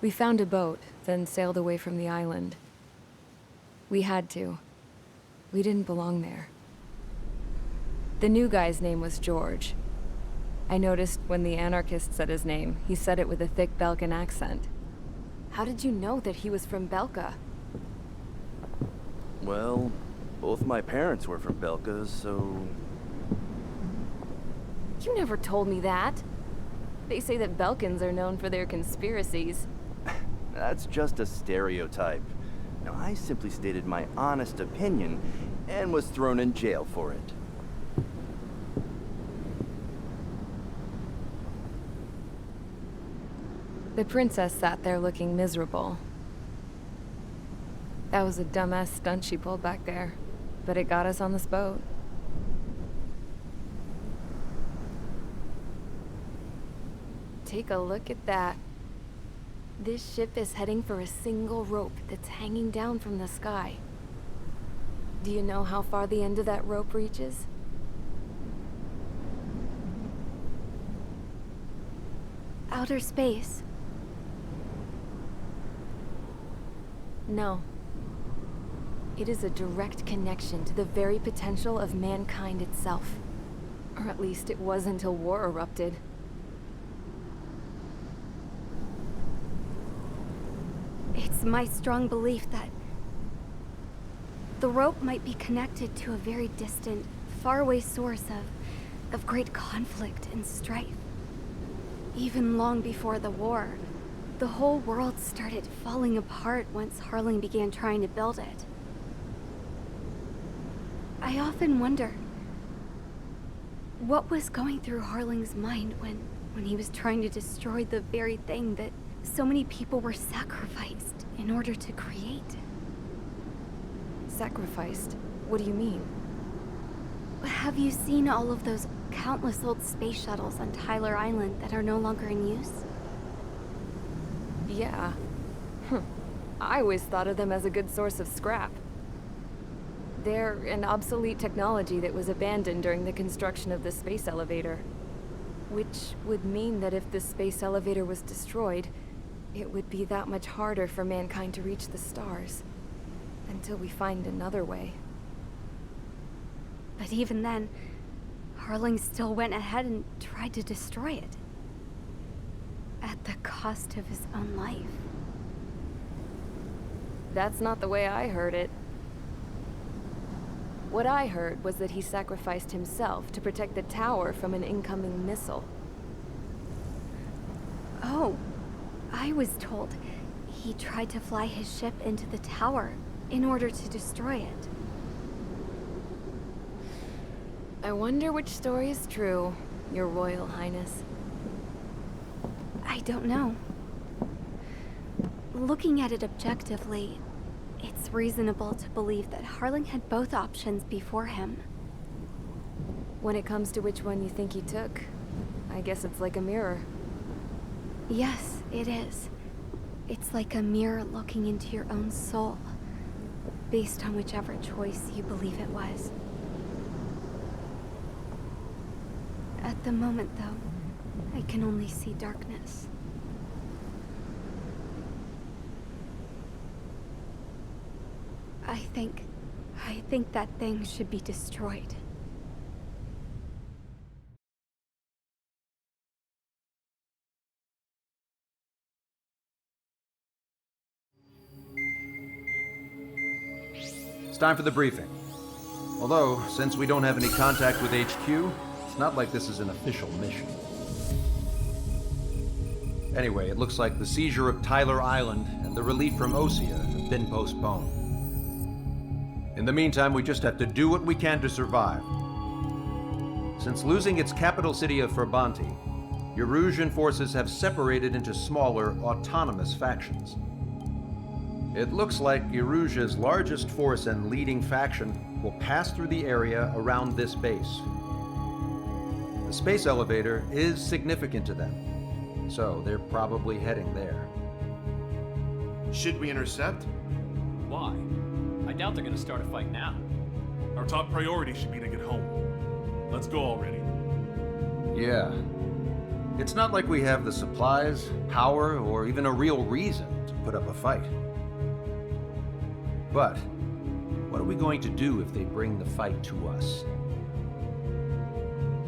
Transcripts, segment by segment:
We found a boat, then sailed away from the island. We had to. We didn't belong there. The new guy's name was George. I noticed when the anarchist said his name, he said it with a thick Belkan accent. How did you know that he was from Belka? Well, both my parents were from Belka, so... You never told me that. They say that Belkans are known for their conspiracies. That's just a stereotype. Now, I simply stated my honest opinion and was thrown in jail for it. The princess sat there looking miserable. That was a dumbass stunt she pulled back there, but it got us on this boat. Take a look at that. This ship is heading for a single rope that's hanging down from the sky. Do you know how far the end of that rope reaches? Outer space. No. It is a direct connection to the very potential of mankind itself. Or at least it was until war erupted. It's my strong belief that the rope might be connected to a very distant, faraway source of great conflict and strife. Even long before the war, the whole world started falling apart once Harling began trying to build it. I often wonder what was going through Harling's mind when he was trying to destroy the very thing that so many people were sacrificed in order to create. Sacrificed? What do you mean? Have you seen all of those countless old space shuttles on Tyler Island that are no longer in use? Yeah. I always thought of them as a good source of scrap. They're an obsolete technology that was abandoned during the construction of the space elevator. Which would mean that if the space elevator was destroyed, it would be that much harder for mankind to reach the stars. Until we find another way. But even then, Harling still went ahead and tried to destroy it. At the cost of his own life. That's not the way I heard it. What I heard was that he sacrificed himself to protect the tower from an incoming missile. Oh, I was told he tried to fly his ship into the tower in order to destroy it. I wonder which story is true, Your Royal Highness. I don't know. Looking at it objectively, it's reasonable to believe that Harling had both options before him. When it comes to which one you think he took, I guess it's like a mirror. Yes, it is. It's like a mirror looking into your own soul, based on whichever choice you believe it was. At the moment, though, I can only see darkness. I think that thing should be destroyed. It's time for the briefing. Although, since we don't have any contact with HQ, it's not like this is an official mission. Anyway, it looks like the seizure of Tyler Island and the relief from Osea have been postponed. In the meantime, we just have to do what we can to survive. Since losing its capital city of Ferbanti, Erusian forces have separated into smaller, autonomous factions. It looks like Erusia's largest force and leading faction will pass through the area around this base. The space elevator is significant to them, so they're probably heading there. Should we intercept? Why? I doubt they're gonna start a fight now. Our top priority should be to get home. Let's go already. Yeah. It's not like we have the supplies, power, or even a real reason to put up a fight. But what are we going to do if they bring the fight to us?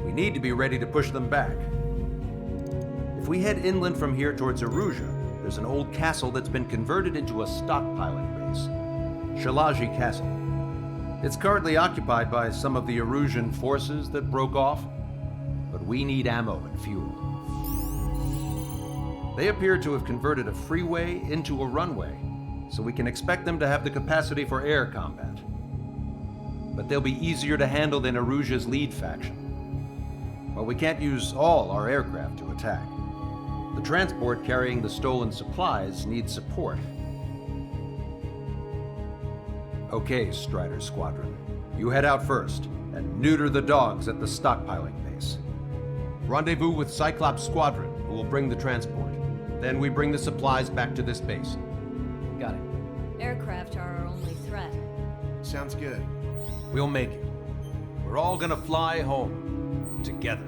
We need to be ready to push them back. If we head inland from here towards Aruja, there's an old castle that's been converted into a stockpiling base. Shalaji Castle. It's currently occupied by some of the Arusian forces that broke off, but we need ammo and fuel. They appear to have converted a freeway into a runway, so we can expect them to have the capacity for air combat. But they'll be easier to handle than Aruja's lead faction. While we can't use all our aircraft to attack, the transport carrying the stolen supplies needs support. Okay, Strider Squadron. You head out first and neuter the dogs at the stockpiling base. Rendezvous with Cyclops Squadron, who will bring the transport. Then we bring the supplies back to this base. Got it. Aircraft are our only threat. Sounds good. We'll make it. We're all gonna fly home together.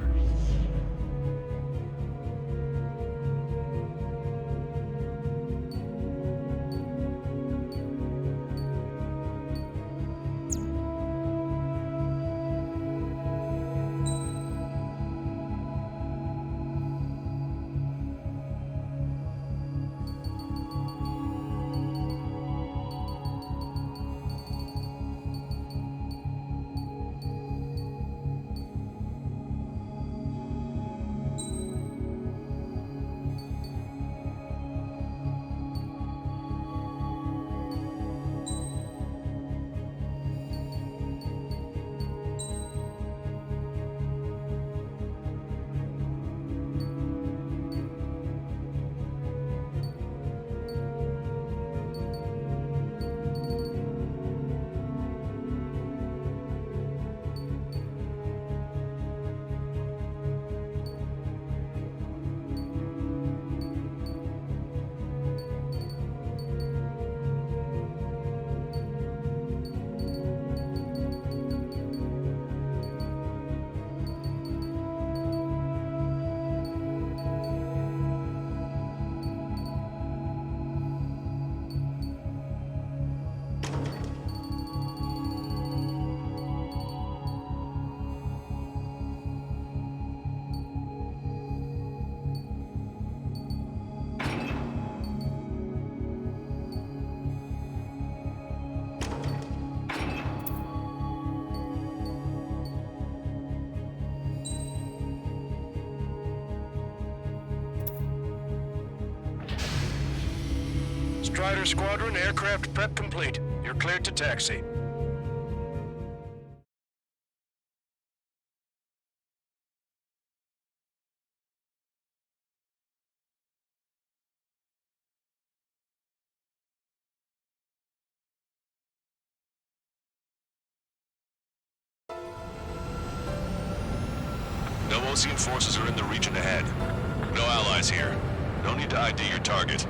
Strider Squadron, aircraft prep complete. You're cleared to taxi. No Osean forces are in the region ahead. No allies here. No need to ID your target.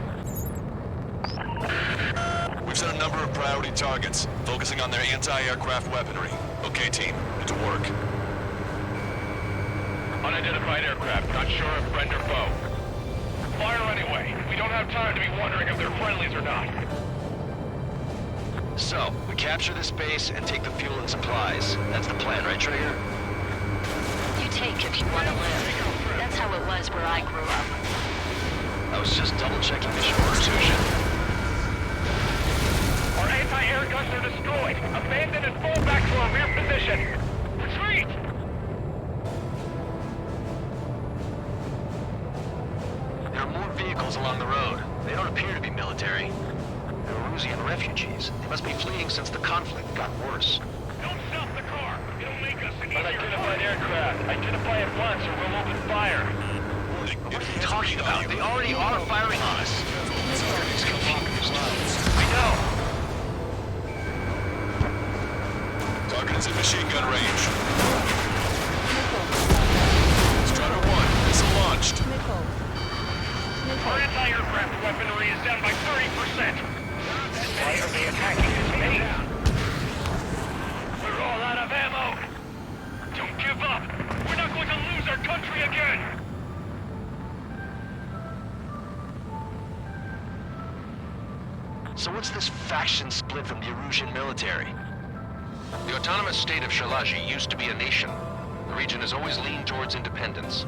We've set a number of priority targets, focusing on their anti-aircraft weaponry. Okay, team, into work. Unidentified aircraft, not sure if friend or foe. Fire anyway. We don't have time to be wondering if they're friendlies or not. So, we capture this base and take the fuel and supplies. That's the plan, right, Trigger? You take if you want to live. That's how it was where I grew up. I was just double-checking mission orders, Ocean. Our anti-air guns are destroyed. Abandon and fall back to our rear position. Retreat! There are more vehicles along the road. They don't appear to be military. They're Arusian refugees. They must be fleeing since the conflict got worse. Don't stop the car. It'll make us an unidentified aircraft. Identify at once or we'll open fire. What are you talking about? They already are firing on us. He's confused. I know. Target is in machine gun range. Strider 1, missile launched. Our anti-aircraft weaponry is down by 30%. Why are they attacking this base? We're all out of ammo. Don't give up. We're not going to lose our country again. So what's this faction split from the Erusian military? The autonomous state of Shalaji used to be a nation. The region has always leaned towards independence.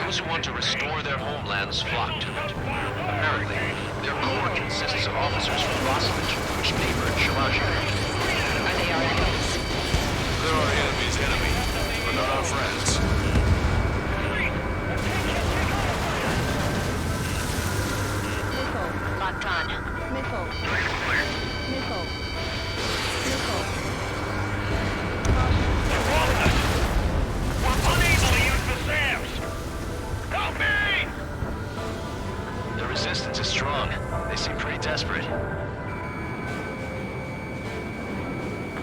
Those who want to restore their homelands flock to it. Apparently, their core consists of officers from Vassalage, which neighbor Shalaji. Are they our enemies? They're our enemy's enemy, but not our friends. Locked on. Missile. Missile. Missile. We're unable to use the SAMs! Help me! The resistance is strong. They seem pretty desperate.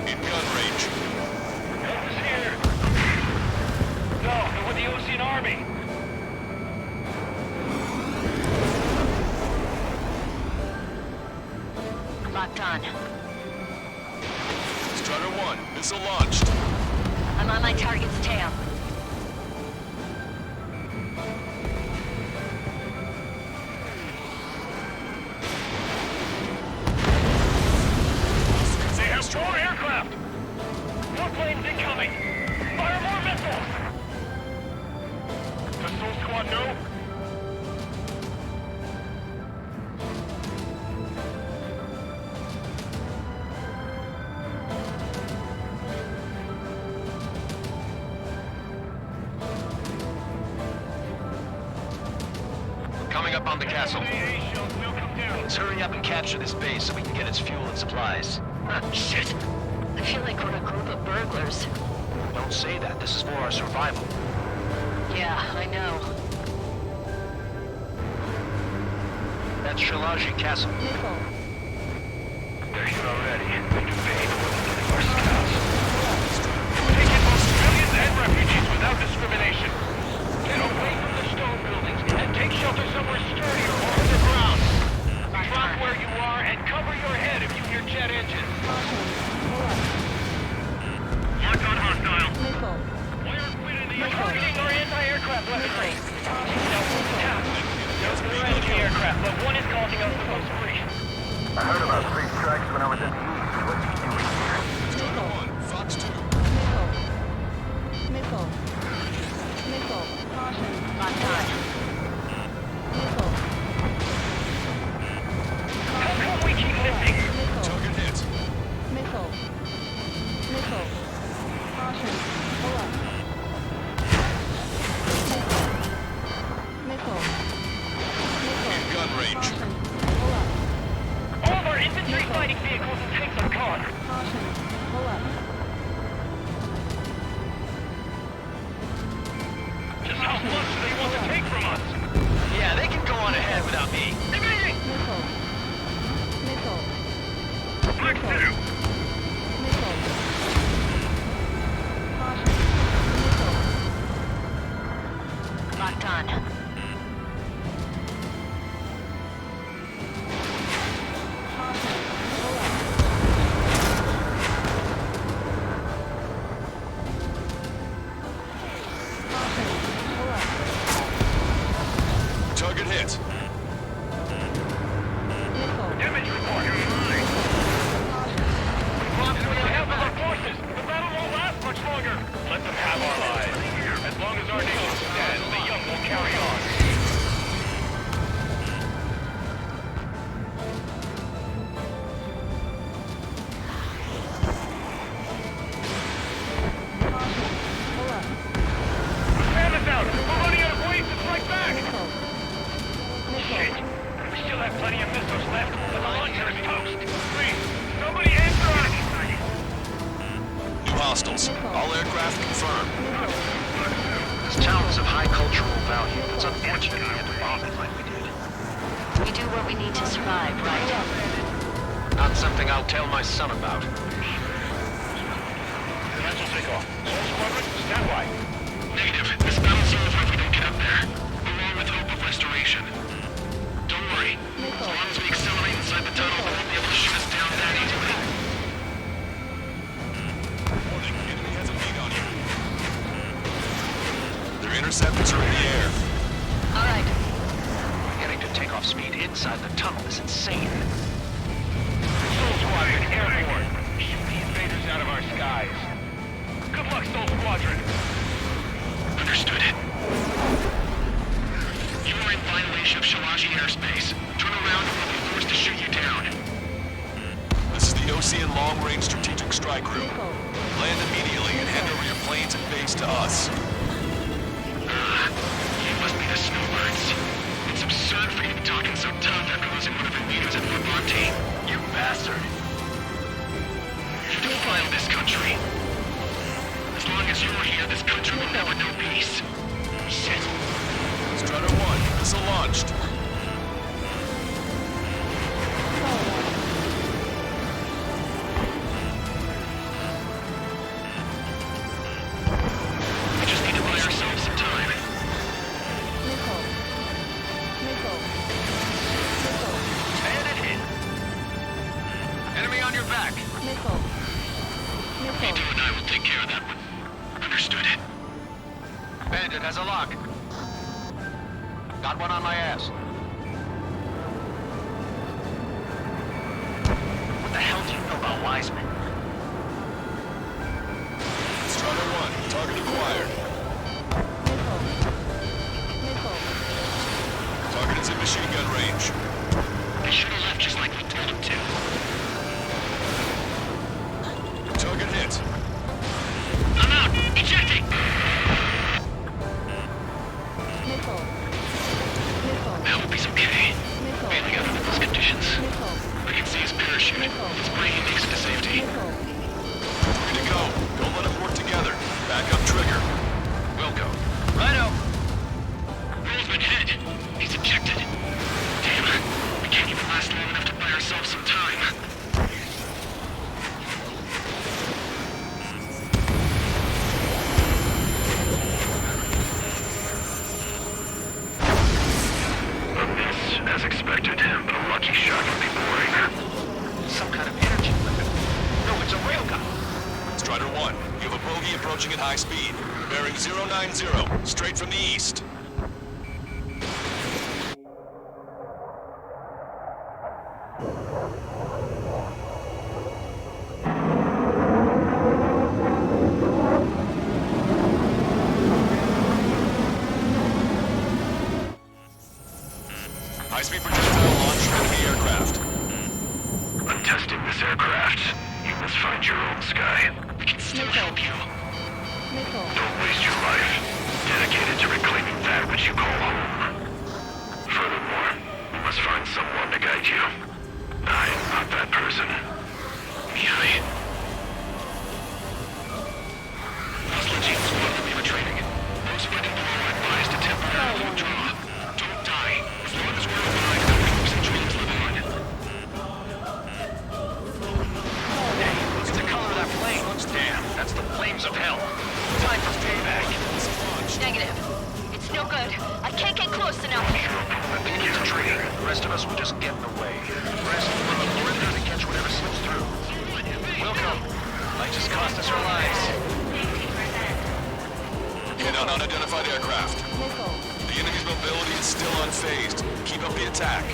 In gun range. Help is here! No, they're with the Ocean Army! Locked on. Strider 1, missile launched. I'm on my target's tail. They have 4 aircraft! 4 planes incoming! Fire more missiles! Pistol squad, no? Coming up on the castle. AA shells will come down. Let's hurry up and capture this base so we can get its fuel and supplies. Shit. I feel like we're a group of burglars. Don't say that. This is for our survival. Yeah, I know. That's Shalaji Castle. Missile. They're here already. They do behavior with our scouts. Take in both civilians and refugees without discrimination. Get away from the stone buildings and take shelter somewhere sturdier or underground. Drop where you are and cover your head if you hear jet engines. Mark on hostile. Missile. Wire quit in the air. Targeting our anti-aircraft weaponry. Those are enemy aircraft, but one is causing us the most grief. I heard about 3 strikes when I was in the east. What are you doing here? Strider 1, Fox 2. Missile. Missile. Missile. Caution. Locked on. Missile. How come we keep missing? Missile. Target hit. Missile. Missile. Caution. Pull up. Missile. Missile. Missile. In gun range. Caution. Pull up. All of our infantry fighting vehicles and tanks are gone. Caution. Pull up. Just how much do they want to take from us? Yeah, they can go on ahead without me. Evading! Missile. Missile. Black 2! Missile. Caution. Missile. Locked on. Caution. Pull up. Caution. Pull up. Target hit. Missile. Damage report. Caution. Lost with the help of our forces. The battle won't last much longer. Let them have our lives. As long as our nation stands, the young will carry on. Caution. Pull up. Sam is out. We're running out of ways to strike back. Missile. Shit. Missile. We still have plenty of missiles left, but the launcher is toast. Please, somebody answer us. New hostiles. All aircraft confirmed. This town is of high cultural value. It's unfortunate we had to bomb it like we did. We do what we need to survive, right? Not something I'll tell my son about. The missile take off. All squadron, stand by. Negative. This battle's over if we don't get up there. Along with hope of restoration. Don't worry. As long as we accelerate inside the tunnel, they won't be able to shoot us down that easily. Warning, enemy has a lead on you. Their interceptors are in the air. All right. Getting to takeoff speed inside the tunnel is insane. squad's been airborne. Shoot the invaders out of our skies. Good luck, Soul Squadron. Understood. You are in violation of Shalaji airspace. Turn around or we'll be forced to shoot you down. This is the Ocean Long-Range Strategic Strike Group. Land immediately and hand over your planes and base to us. You must be the snowbirds. It's absurd for you to be talking so tough after losing one of your leaders at Levante. You bastard. You defile this country. As long as you're here, this country will never know peace. Shit. Strutter 1, missile launched. We just need to buy ourselves some time. Bandit hit. Enemy on your back. Vito and I will take care of that one. Understood. Bandit has a lock. Got one on my ass. What the hell do you know about Wiseman? Strutter 1, target acquired. Target is in machine gun range. They should have left just like we told them to. Target hit. I'm out! Ejecting! I hope he's okay. Bailing out under those conditions. I can see his parachute. His brain makes it to safety. Way to go. Don't let them work together. Back up trigger. We'll go. Righto. Roseman hit. He's ejected. Damn. We can't even last long enough to buy ourselves some time. A miss, as expected, but a lucky shot would be boring. Some kind of energy weapon. No, it's a railgun. Strider 1, you have a bogey approaching at high speed. Bearing 090, straight from the east. High-speed projectile launch from enemy aircraft. I'm testing this aircraft. You must find your own sky. We can still help you. Don't waste your life. Dedicated to reclaiming that which you call home. Furthermore, you must find someone to guide you. I am not that person. Mihaly. Hostile teams will be retreating. Those fighting below are advised to temporarily withdraw. Don't die. As long as we're alive, our hopes and dreams live on. Hey, look at the color of that flame. Damn, that's the flames of hell. Time for payback. Negative. It's no good. I can't get close enough. Begin to trade. The rest of us will just get in the way. Rest for the perimeter to catch whatever slips through. Welcome. Might just cost us our lives. Hit on unidentified aircraft. The enemy's mobility is still unfazed. Keep up the attack.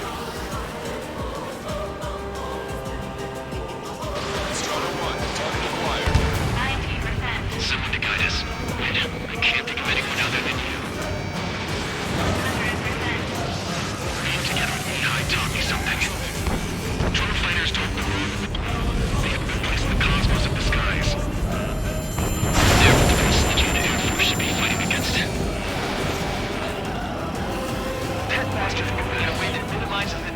Strutter 1, target acquired. 90%. Someone to guide us. I can't think of anyone other than you. 100%. Being together with Mihaly taught me something. Drone fighters don't belong with the globe. They have been placed in the cosmos of the skies. They're the forces the Jedi Air Force should be fighting against. That bastard moved in a way that minimizes the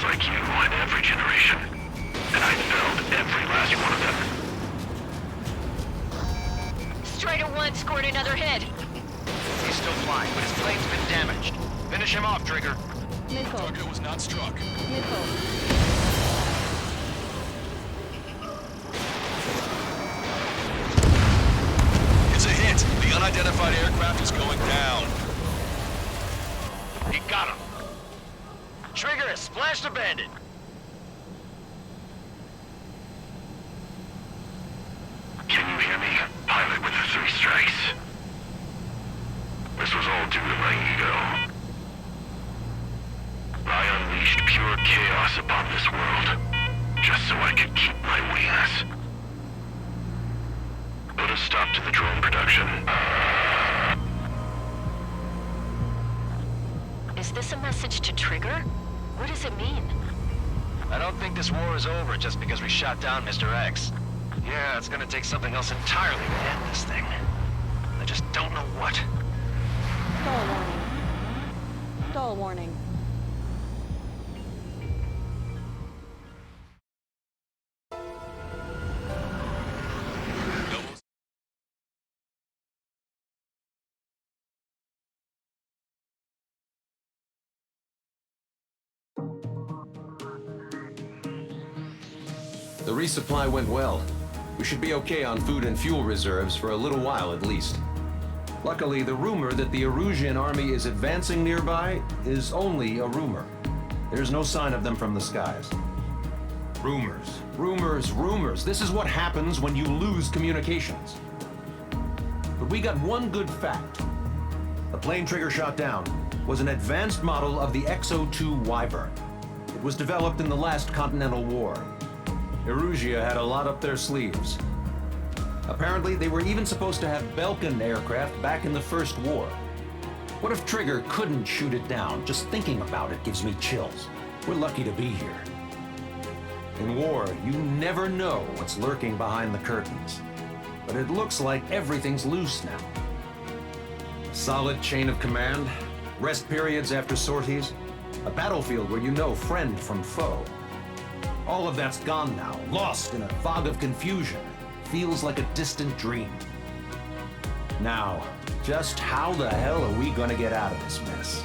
like you, every generation. And I felled every last one of them. Strider 1 scored another hit. He's still flying, but his plane's been damaged. Finish him off, Trigger. Target was not struck. It's a hit. The unidentified aircraft is going down. He got him. Trigger has splashed a bandit. Can you hear me? Pilot with the 3 strikes. This was all due to my ego. I unleashed pure chaos upon this world, just so I could keep my wings. Put a stop to the drone production. Is this a message to Trigger? What does it mean? I don't think this war is over just because we shot down Mr. X. Yeah, it's gonna take something else entirely to end this thing. I just don't know what. Stall warning. Stall warning. The resupply went well. We should be okay on food and fuel reserves for a little while at least. Luckily, the rumor that the Erusian army is advancing nearby is only a rumor. There's no sign of them from the skies. Rumors, rumors, rumors. This is what happens when you lose communications. But we got one good fact. The plane Trigger shot down was an advanced model of the XO-2 Wyvern. It was developed in the last Continental War. Erusia had a lot up their sleeves. Apparently, they were even supposed to have Belkin aircraft back in the First War. What if Trigger couldn't shoot it down? Just thinking about it gives me chills. We're lucky to be here. In war, you never know what's lurking behind the curtains. But it looks like everything's loose now. Solid chain of command, rest periods after sorties, a battlefield where you know friend from foe. All of that's gone now, lost in a fog of confusion. Feels like a distant dream. Now, just how the hell are we gonna get out of this mess?